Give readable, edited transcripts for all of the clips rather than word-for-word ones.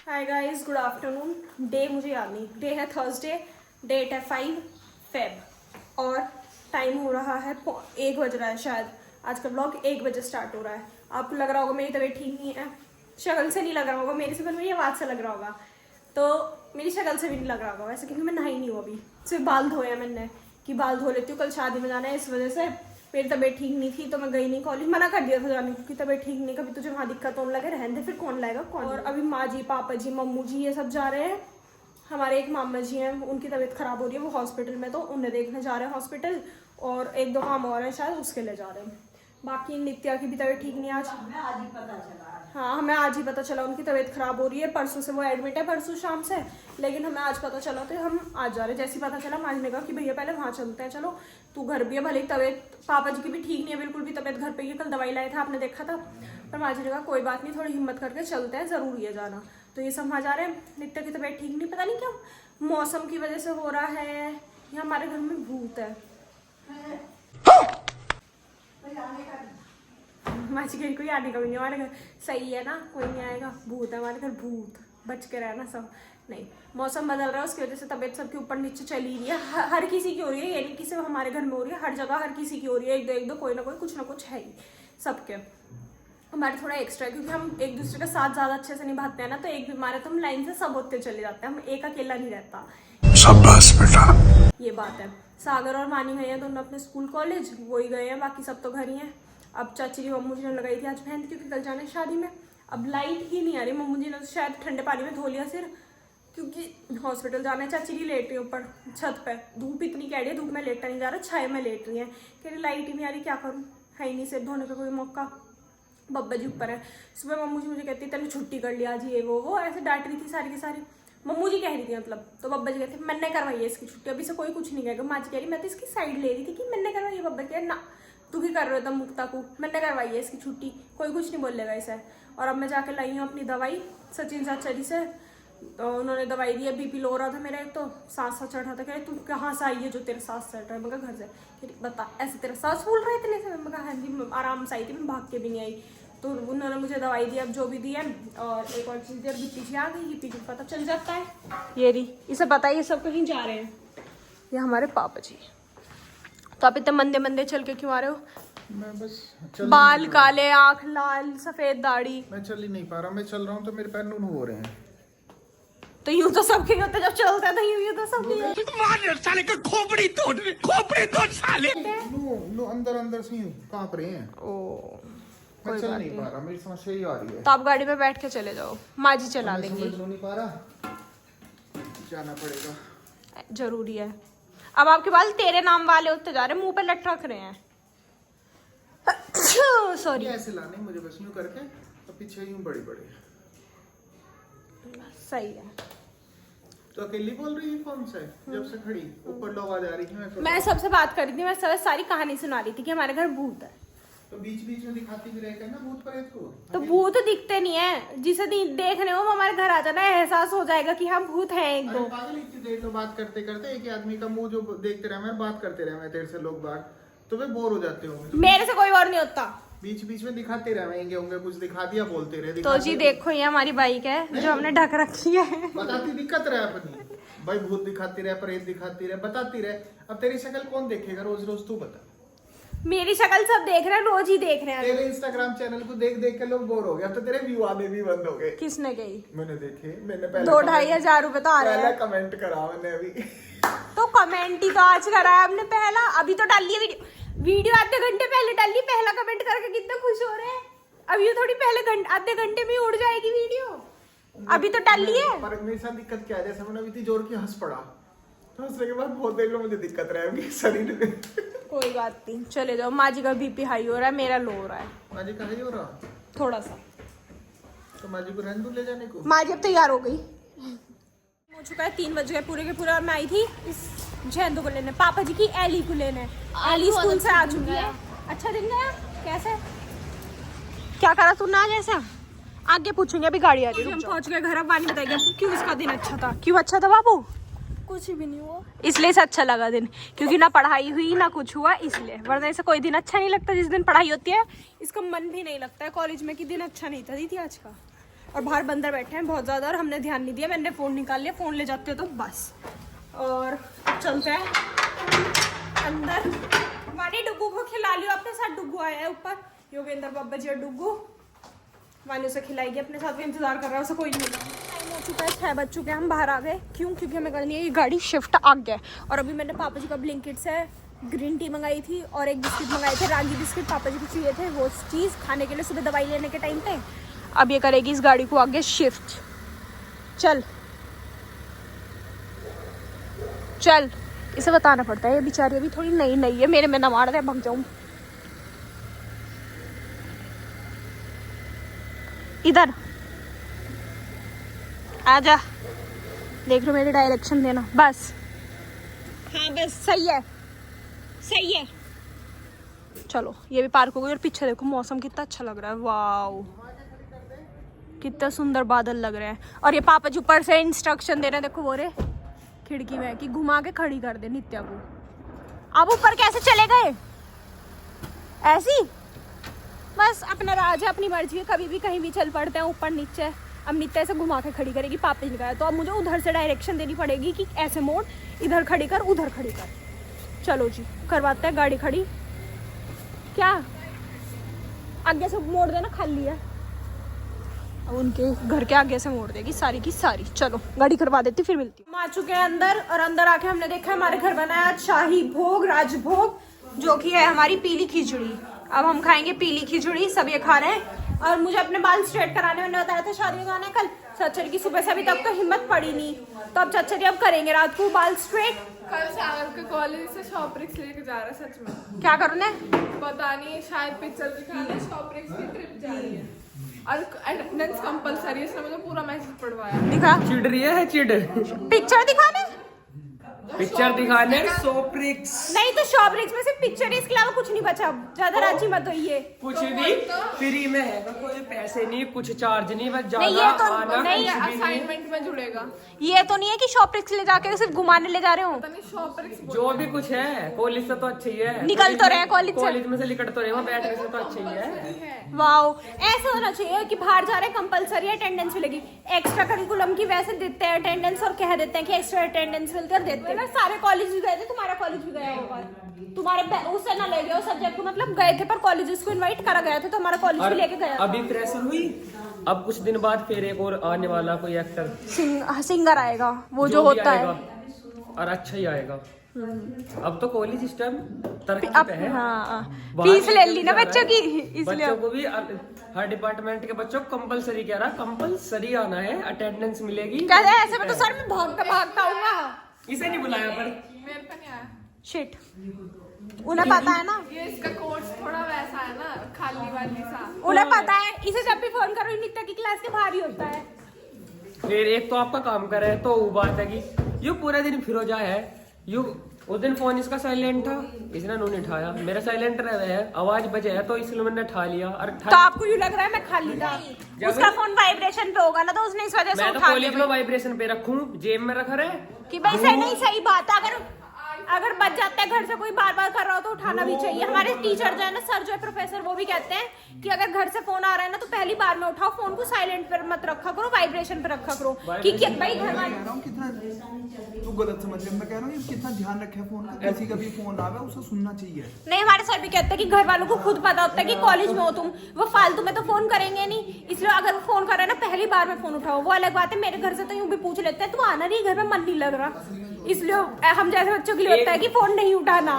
Hi guys, good afternoon. Day मुझे याद नहीं, डे है थर्सडे, डेट है 5 फेब और टाइम हो रहा है 1 बज रहा है शायद। आज का ब्लॉग 1 बजे स्टार्ट हो रहा है। आपको लग रहा होगा मेरी तबीयत ठीक नहीं है, शक्ल से नहीं लग रहा होगा, मेरी से मेरी आवाज़ से लग रहा होगा, तो मेरी शक्ल से भी नहीं लग रहा होगा वैसे, क्योंकि मैं नहाई नहीं हूँ अभी, सिर्फ बाल धोए हैं मैंने कि बाल धो लेती हूँ, कल शादी में जाना है, इस वजह से मेरी तबीयत ठीक नहीं थी तो मैं गई नहीं कॉलेज, मना कर दिया था जाने को कि तबीयत ठीक नहीं, कभी तुझे वहाँ दिक्कत होने लगे रहने दे, फिर कौन लाएगा कौन। और अभी माँ जी, पापा जी, मम्मू जी ये सब जा रहे हैं। हमारे एक मामा जी हैं, उनकी तबीयत खराब हो रही है, वो हॉस्पिटल में, तो उन्हें देखने जा रहे हैं हॉस्पिटल, और 1-2 काम और है शायद, उसके लिए जा रहे हैं। बाकी नित्या की भी तबीयत ठीक नहीं आज ही पता चला। हाँ, हमें आज ही पता चला उनकी तबीयत खराब हो रही है, परसों से वो एडमिट है, परसों शाम से, लेकिन हमें आज पता चला तो हम आज जा रहे हैं। जैसे ही पता चला माँ जी ने कहा कि भैया पहले वहाँ चलते हैं, चलो तू घर भी है, भले तबीयत पापा जी की भी ठीक नहीं है बिल्कुल भी, तबीयत घर पे ही है, कल दवाई लाए थे आपने देखा था, पर माँ जी ने कहा कोई बात नहीं, थोड़ी हिम्मत करके चलते हैं, ज़रूरी है जाना। तो ये सब वहाँ जा रहे हैं। नित्या की तबीयत ठीक नहीं, पता नहीं क्यों, मौसम की वजह से हो रहा है, या हमारे घर में भूत है। माची कहीं कोई आने का भी नहीं हमारे घर, सही है ना, कोई नहीं आएगा, भूत है हमारे घर, भूत, बच के रहना सब। नहीं, मौसम बदल रहा है, उसकी वजह से तबीयत सबके ऊपर नीचे चली रही है, हर किसी की हो रही है, ये नहीं कि सिर्फ हमारे घर में हो रही है, हर जगह हर किसी की हो रही है, एक दो कोई ना कोई कुछ ना कुछ है ही सबके। हमारे थोड़ा एक्स्ट्रा, क्योंकि हम एक दूसरे के साथ ज़्यादा अच्छे से निभाते हैं ना, तो एक बीमार है तो हम लाइन से सब होते चले जाते हैं, हम एक अकेला नहीं रहता। शाबाश बेटा, ये बात है। सागर और मानी गए हैं दोनों अपने स्कूल कॉलेज, वो ही गए हैं, बाकी सब तो घर ही हैं। अब चाची जी मम्मू जी ने लगाई थी आज मेहंदी, क्योंकि कल जाना है शादी में। अब लाइट ही नहीं आ रही, मम्मू जी ने तो शायद ठंडे पानी में धो लिया सिर, क्योंकि हॉस्पिटल जाना है। चाची जी लेट रही है ऊपर छत पे, धूप इतनी कह रही है, धूप में लेटा नहीं जा रहा, छाया में लेट रही है, कह रही लाइट ही नहीं आ रही, क्या करूँ, है ही नहीं सिर धोने का कोई मौका। बब्बा जी ऊपर है। सुबह मम्मू जी मुझे कहती तेने छुट्टी कर लिया जी, ये वो ऐसे डांट रही थी सारी की सारी, मम्मू जी कह रही थी मतलब, तो बब्बा जी कहते मैंने करवाई है इसकी छुट्टी, अभी से कोई कुछ नहीं कहेगा। माँ जी कह रही मैं तो इसकी साइड ले रही थी कि मैंने करवाई है, बब्बा कह ना तू ही कर रहे हो तब मुक्ता को, मैंने करवाई है इसकी छुट्टी, कोई कुछ नहीं बोलेगा इसे। और अब मैं जाके लाई हूँ अपनी दवाई सचिन चाचा जी से, तो उन्होंने दवाई दी है, बीपी लो हो रहा था मेरा, एक तो सांस सा चढ़ रहा था, कह रहे तू कहाँ से आई है जो तेरा सांस चढ़ रहा है, मैं कहा घर से। कह रही बता ऐसे तेरा सांस फूल रहा है इतने से, मैं कहा हाँ जी आराम से आई थी, मैं भाग के भी नहीं आई। तो उन्होंने मुझे दवाई दी, अब जो भी दी है, और एक और चीज़ दी, बीपी जी आ गई, बीपी को पता चल जाता है, ये रही, इसे पता है ये सब कहीं जा रहे हैं। ये हमारे पापा जी। तो आप इतने मंदे मंदे चल के क्यों आ रहे हो? मैं बस बाल काले, आँख लाल, सफेद दाढ़ी। मैं चल ही नहीं पा रहा, मैं चल रहा हूँ तो मेरे पैर नून हो रहे हैं। तो यूं तो सबके होते, जब चलते हैं तो यूं तो सबके मार साले का खोपड़ी तोड़ साले। नो अंदर अंदर से कांप रहे हैं। ओ मैं चल नहीं पा रहा, मेरी समस्या ही आ रही है। तो आप गाड़ी में बैठ के चले जाओ, माँ जी चला मैं देंगी। समझ नहीं पा रहा, जाना पड़ेगा, जरूरी है। अब आपके बाल तेरे नाम वाले होते जा रहे, मुंह पे लट रख रहे हैं। सॉरी, ऐसे लाने मुझे बस यूं करके, तो पीछे यूं बड़ी बड़ी। सही है। तो अकेली बोल रही है फोन से, जब से खड़ी ऊपर लोग आ जा रही है। मैं सबसे बात कर रही थी, मैं सारी कहानी सुना रही थी कि हमारे घर भूत है। तो बीच बीच में दिखाती भी रहकर ना भूत प्रेत को। तो भूत दिखते नहीं है, जिसे देख रहे हो वो हमारे घर आ जाना, एहसास हो जाएगा कि हम भूत हैं एक दो। पागल, इतनी देर तो बात करते करते एक ही आदमी का मुंह जो देखते रहे, मैं बात करते रहे मैं तेरे से, लोग बात तो वे बोर हो जाते होंगे। मेरे से कोई और नहीं होता, बीच बीच में दिखाते रहेंगे होंगे, कुछ दिखा दिया बोलते रहे। तो जी देखो ये हमारी बाइक है जो हमने ढक रखी है। बताती दिक्कत रहे अपनी, भाई भूत दिखाती रहे, प्रेत दिखाती रहे, बताती रहे। अब तेरी शक्ल कौन देखेगा रोज रोज, तू बता। मेरी शक्ल सब देख रहे हैं, रोज ही देख रहे हैं। तेरे इंस्टाग्राम चैनल को देख देख के लोग बोर हो गए, अब तो तेरे व्यू आने भी बंद हो गए। किसने गई? मैंने देखे, मैंने पहले 2-2.5 हजार रुपए तो आ रहे हैं। कमेंट करा मैंने अभी। तो कमेंट ही तो आज करा है हमने पहला, अभी तो डाल लिया वीडियो आधे घंटे पहले डाली, पहला कमेंट करके कितने खुश हो रहे हैं। अब ये थोड़ी पहले आधे घंटे में उड़ जाएगी वीडियो, अभी तो डाल ली है। पर मेरे साथ दिक्कत क्या है, जैसे मैंने अभी जोर की हंस पड़ा, तो हंसने के बाद बहुत देर में मुझे दिक्कत रहेगी शरीर में। कोई बात नहीं, चले जाओ। माँ जी का बीपी हाई हो रहा है, मेरा लो हो रहा है। माँ जी कहाँ हो रहा थोड़ा सा, तो माँ जी को रहने दो ले जाने को। माँ जी अब तैयार हो गई, हो चुका है 3 बज गए पूरे के पूरे, और मैं आई थी इस जैंदू को लेने, पापा जी की एली को लेने। एली स्कूल से आ चुकी है। अच्छा दिन गया, कैसे क्या करा तूने आज ऐसा? आगे पूछेंगे, अभी गाड़ी आ रही है। हम पहुंच गए घर, अब वानी बताएगा क्यों इसका दिन अच्छा था। क्यों अच्छा था बाबू? कुछ भी नहीं हुआ, इसलिए से अच्छा लगा दिन, क्योंकि ना पढ़ाई हुई ना कुछ हुआ इसलिए, वरना ऐसा कोई दिन अच्छा नहीं लगता जिस दिन पढ़ाई होती है। इसका मन भी नहीं लगता है कॉलेज में कि दिन अच्छा नहीं था दीदी आज का। और बाहर बंदर बैठे हैं बहुत ज़्यादा और हमने ध्यान नहीं दिया। मैंने फ़ोन निकाल लिया, फ़ोन ले जाते तो बस। और चलते हैं अंदर। वानी डुग्गू को खिला लियो अपने साथ। डुग्गू आया है ऊपर, योगेंद्र बाबा जी और डुग्गू। वानी उसे खिलाएगी अपने साथ, इंतजार कर रहा है, उसे कोई नहीं। टाइम हो चुका है, 6 बज चुके हैं, हम बाहर आ गए। क्यों? क्योंकि हमें करनी है ये गाड़ी शिफ्ट आ गया। और अभी मैंने पापा जी का ब्लिंकिट से ग्रीन टी मंगाई थी और एक बिस्किट मंगाए थे, रागी बिस्किट पापा जी को चाहिए थे, वो चीज़ खाने के लिए सुबह दवाई लेने के टाइम पे। अब ये करेगी इस गाड़ी को आगे शिफ्ट। चल चल, इसे बताना पड़ता है, ये बेचारी अभी थोड़ी नई नई है, मेरे में ना मार दे, भाग जाऊं। इधर आजा, देख लो मेरी डायरेक्शन देना बस। हाँ बस, सही है सही है। चलो ये भी पार्क हो गई। और पीछे देखो मौसम कितना अच्छा लग रहा है, वाओ कितना सुंदर बादल लग रहे हैं। और ये पापा जी ऊपर से इंस्ट्रक्शन दे रहे हैं, देखो वो रे खिड़की में, कि घुमा के खड़ी कर दे नित्या को। अब ऊपर कैसे चले गए? ऐसी बस अपना राज है, अपनी मर्जी है, कभी भी कहीं भी चल पड़ते हैं ऊपर नीचे। अब नित्या से घुमा के खड़ी करेगी, पापा जी ने कहा। तो अब मुझे उधर से डायरेक्शन देनी पड़ेगी कि ऐसे मोड़, इधर खड़ी कर, उधर खड़ी कर। चलो जी करवाते हैं गाड़ी खड़ी। क्या आगे से मोड़ देना, खाली है। अब उनके घर के आगे से मोड़ देगी सारी की सारी। चलो गाड़ी करवा देती, फिर मिलती हूँ। हम आ चुके हैं अंदर और अंदर आके हमने देखा हमारे घर बनाया शाही भोग, राजभोग, जो कि है हमारी पीली खिचड़ी। अब हम खाएंगे पीली खिचड़ी, सब ये खा रहे हैं। और मुझे अपने बाल स्ट्रेट कराने, मैंने बताया था शादी में जाना है कल। चच्चर की सुबह से अभी तक तो हिम्मत पड़ी नहीं, तो अब चच्चर अब करेंगे रात को बाल स्ट्रेट। कल सागर के कॉलेज से शॉपरिक्स लेके जा रहा है। सच में क्या करूँ? पता नहीं, शायद पिक्चर दिखाने शॉपरिक्स की ट्रिप जा रही है और अटेंडेंस कंपलसरी है। इसने मुझे पूरा मैसेज पढ़वाया। दिखा, चिढ़ रही है, चिढ़ पिक्चर दिखाने, पिक्चर दिखाने सोप्रिक्स नहीं तो शॉपरिक्स में सिर्फ पिक्चर है, इसके अलावा कुछ नहीं बचा। ज्यादा राजी मत होइए। कुछ भी फ्री में है, कोई पैसे नहीं, कुछ चार्ज नहीं, बस जाना नहीं, ये तो आना नहीं, कुछ भी नहीं। असाइनमेंट में जुड़ेगा। ये तो नहीं है कि शॉपरिक्स ले जाके सिर्फ घुमाने ले जा रहे हो। पता नहीं शॉपरिक्स जो भी कुछ है कॉलेज से तो अच्छी ही है। निकल तो रहे कॉलेज से, कॉलेज में से निकल तो रहे हो, बैठने से तो अच्छी ही है। वाओ, ऐसा होना चाहिए कि बाहर जा रहे हैं कंपलसरी अटेंडेंस मिलेगी। एक्स्ट्रा करिकुलम की वैसे देते हैं अटेंडेंस और कह देते हैं कि एक्स्ट्रा अटेंडेंस मिलकर देते हैं ना। सारे कॉलेज भी गए थे, तुम्हारा कॉलेज भी गया होगा, तुम्हारे उससे ना ले गया सब्जेक्ट को, मतलब गए थे पर कॉलेजेस को इनवाइट करा गया था, तो हमारा कॉलेज भी लेके गया। अभी प्रेशर हुई, अब कुछ दिन बाद फिर एक और आने वाला कोई एक्टर सिंगर आएगा, वो जो होता है और अच्छा ही आएगा। अब तो कॉलेज इस टाइम तरक्की अब पे है। हाँ, फीस ले ली ना बच्चों की, इसलिए बच्चों को भी हर डिपार्टमेंट के बच्चों को कंपलसरी कह रहा, कंपलसरी आना है, अटेंडेंस मिलेगी। कहते हैं ऐसे में तो सर मैं भागता हूँगा। इसे नहीं बुलाया पर मेरे पे नहीं आया। शिट, उन्हें पता है ना, ये इसका कोर्स थोड़ा वैसा है ना, खाली वाली सा। उन्हें पता है, इसे जब भी फोन करो नित्या की क्लास के बाहर ही होता है। फिर एक तो आपका काम करे तो वो बात है कि यू पूरा दिन फिरोजा है, यू उस दिन फोन इसका साइलेंट था, इसने उन्होंने उठाया, मेरा साइलेंट रह है, आवाज बजे है तो इसलिए मैंने उठा लिया। और तो आपको यूँ लग रहा है मैं खाली था? उसका फोन वाइब्रेशन पे होगा ना, तो उसने इस वजह से मैं तो उठा कॉलेज में लिया वाइब्रेशन पे रखूं, जेब में रखा रहे कि भाई सही नहीं, सही बात है। अगर बच जाता है घर से कोई बार बार कर रहा हो तो उठाना भी चाहिए। हमारे टीचर जो है ना, सर जो है प्रोफेसर, वो भी कहते हैं कि अगर घर से फोन आ रहा है ना तो पहली बार में उठाओ, फोन को साइलेंट पर मत रखा करो, वाइब्रेशन पे रखा करो। कि भाई घर वाले कितना तू गलत समझ रहे, मैं कह रहा हूँ कितना ध्यान रखे फोन का, किसी का भी फोन आवे उसे सुनना चाहिए। नहीं, हमारे सर भी कहते हैं कि घर वालों को खुद पता होता है कि कॉलेज में हो तुम, वो फालतू में तो फोन करेंगे नहीं, इसलिए अगर वो फोन कर रहे हैं ना पहली बार में फोन उठाओ। वो अलग बात है, मेरे घर से तो यूं भी पूछ लेते हैं, तू आना नहीं, घर में मन नहीं लग रहा, इसलिए हम जैसे बच्चों के लिए होता है कि फोन नहीं उठाना।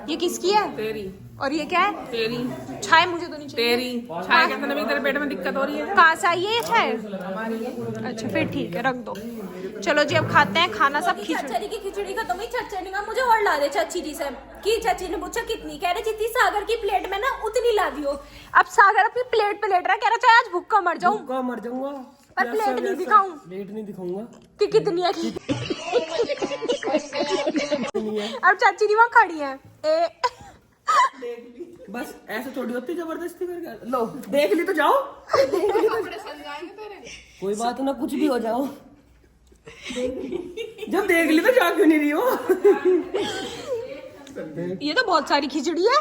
ये किसकी है? तेरी। और ये क्या है? तेरी। चाय मुझे तो नहीं चाहिए। तेरी चाय कहते ना, तेरे पेट में दिक्कत हो रही है। कहाँ से आई है ये चाय? अच्छा फिर ठीक है, रख दो। चलो जी अब खाते हैं खाना। सब खिचड़ी की खिचड़ी खत्म हुई, चच्चड़ी का मुझे और ला दे चाची जी से, कि चाची ने पूछा कितनी, कह रहे जितनी सागर की प्लेट में ना उतनी ला दियो। अब सागर अपनी प्लेट पे लेट रहा है, कह रहा चाहे आज भूखा मर जाऊं, मर जाऊंगा, पर प्लेट नहीं दिखाऊं, प्लेट नहीं दिखाऊंगा कि कितनी है। अब चाची जी वहाँ खड़ी है, बस ऐसे थोड़ी होती जबरदस्ती करके। लो देख ली तो जाओ, कपड़े सन जाएंगे तेरे। कोई बात ना, कुछ भी हो जाओ, जब देख ली तो जा क्यों नहीं रही हो? ये तो बहुत सारी खिचड़ी है।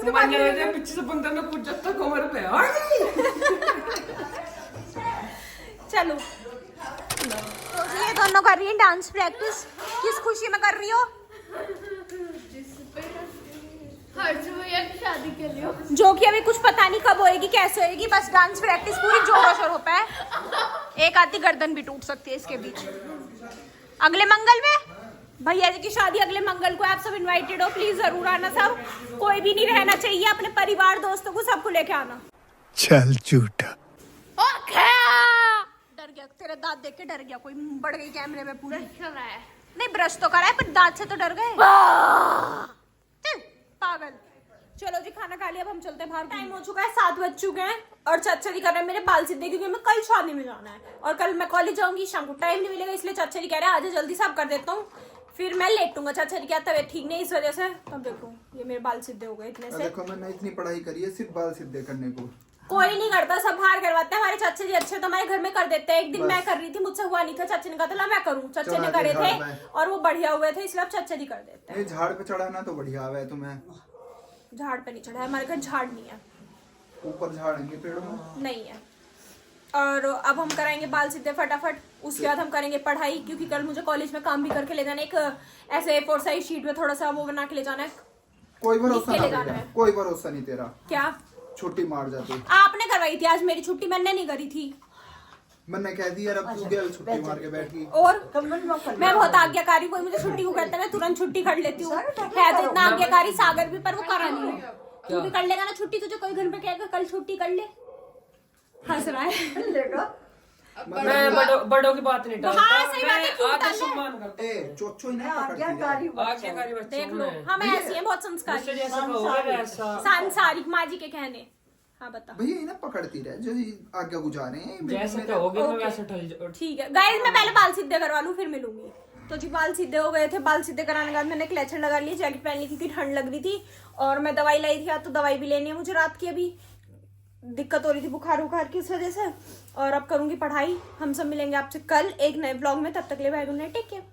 उसके मान बाद लिया पीछे से बंदर ने कुछ जत्ता कमर पे चलो तो ये दोनों कर रही है डांस प्रैक्टिस। किस खुशी में कर रही हो? हर्ष भैया की शादी के लिए जो कि अभी कुछ पता नहीं कब होएगी कैसे होएगी, बस डांस प्रैक्टिस पूरी जोरों शोरों पे है। एक आधी गर्दन भी टूट सकती है इसके बीच। अगले मंगल में भैया जी की शादी, अगले मंगल को आप सब इनवाइटेड हो, प्लीज जरूर आना सब। कोई भी नहीं रहना चाहिए, अपने परिवार दोस्तों को सबको लेके आना। चल झूठा। डर गया, तेरे दांत देख के डर गया, कोई बढ़ गई कैमरे में पूरे। नहीं ब्रश तो करा है पर दांत से तो डर गए। चल, पागल। चलो जी खाना खा लिया, अब हम चलते हैं बाहर। टाइम हो चुका है, 7 बज चुके हैं और चाचा जी कर रहे हैं मेरे बाल सीधे, क्योंकि मैं कल शादी में जाना है और कल मैं कॉलेज जाऊंगी, शाम को टाइम नहीं मिलेगा, इसलिए चाचा जी कह रहे हैं आज जल्दी सब कर देता हूँ, फिर मैं लेटूंगा। चाचा जी क्या तबीयत ठीक नहीं इस वजह से। तब देखो ये मेरे बाल सीधे हो गए इतने से। देखो मैंने इतनी पढ़ाई करी है सिर्फ बाल सीधे करने को। कोई नहीं करता, सब बाहर करवाते हैं। हमारे चाचा जी अच्छे तो हमारे घर में कर देते हैं। एक दिन मैं कर रही थी, मुझसे हुआ नहीं था, चाचा ने कहा था मैं करूँ, चाचा ने करे थे और वो बढ़िया हुए थे, इसलिए अब चाचा जी कर देते हैं। झाड़ पे चढ़ाना तो बढ़िया है तुम्हें। झाड़ पे नहीं चढ़ा है, हमारे घर झाड़ नहीं है। ऊपर झाड़ेंगे पेड़ों में नहीं है। और अब हम कराएंगे बाल सीधे फटाफट, उसके बाद हम करेंगे पढ़ाई, क्योंकि कल मुझे कॉलेज में काम भी करके ले जाना है। एक ऐसे A4 साइज शीट में थोड़ा सा वो बना के ले जाना है। कोई भरोसा लिख के ले नहीं जाना तेरा, है। कोई भरोसा नहीं तेरा। क्या छुट्टी मार जाती। आपने करवाई थी आज मेरी छुट्टी, मैंने नहीं करी थी। मैंने कह दिया अब तू गया छुट्टी मार के बैठी। और मैं बहुत आज्ञाकारी, कोई मुझे छुट्टी को कहता है मैं तुरंत छुट्टी कर लेती हूँ। है तो इतना आज्ञाकारी सागर भी, पर वो करा नहीं है। तू भी कर लेगा ना छुट्टी, तुझे कोई घर पे कहेगा कल छुट्टी कर ले। हंस रहा है। मैं बड़ों की बात नहीं टालता। हाँ, सही बात है, क्यों मैं टालना आदर है? सम्मान करता ए चोचो ही नहीं पकड़ती है। आज्ञाकारी बच्चे देख हूँ लो मैं। हम ऐसी हैं, बहुत मुझसे संस्कारी, जैसा कहोगे वैसा। सांसारिक माँ जी के कहने। हाँ बता। भैया इन्हें पकड़ती रहे जो आज्ञा गुजार रहे हैं। जैसे कहोगे मैं वैसे ठल। ठीक है गाइस, मैं पहले बाल सीधे करवा लूँ फिर मिलूंगी। तो जी बाल सीधे हो गए थे, बाल सीधे कराने के बाद मैंने क्लेचर लगा ली, जैकेट पहन ली क्योंकि ठंड लग रही थी, और मैं दवाई लाई थी, तो दवाई भी लेनी है मुझे रात की, अभी दिक्कत हो रही थी बुखार उखार की इस वजह से। और अब करूंगी पढ़ाई। हम सब मिलेंगे आपसे कल एक नए ब्लॉग में, तब तक ले bye, good night, take care.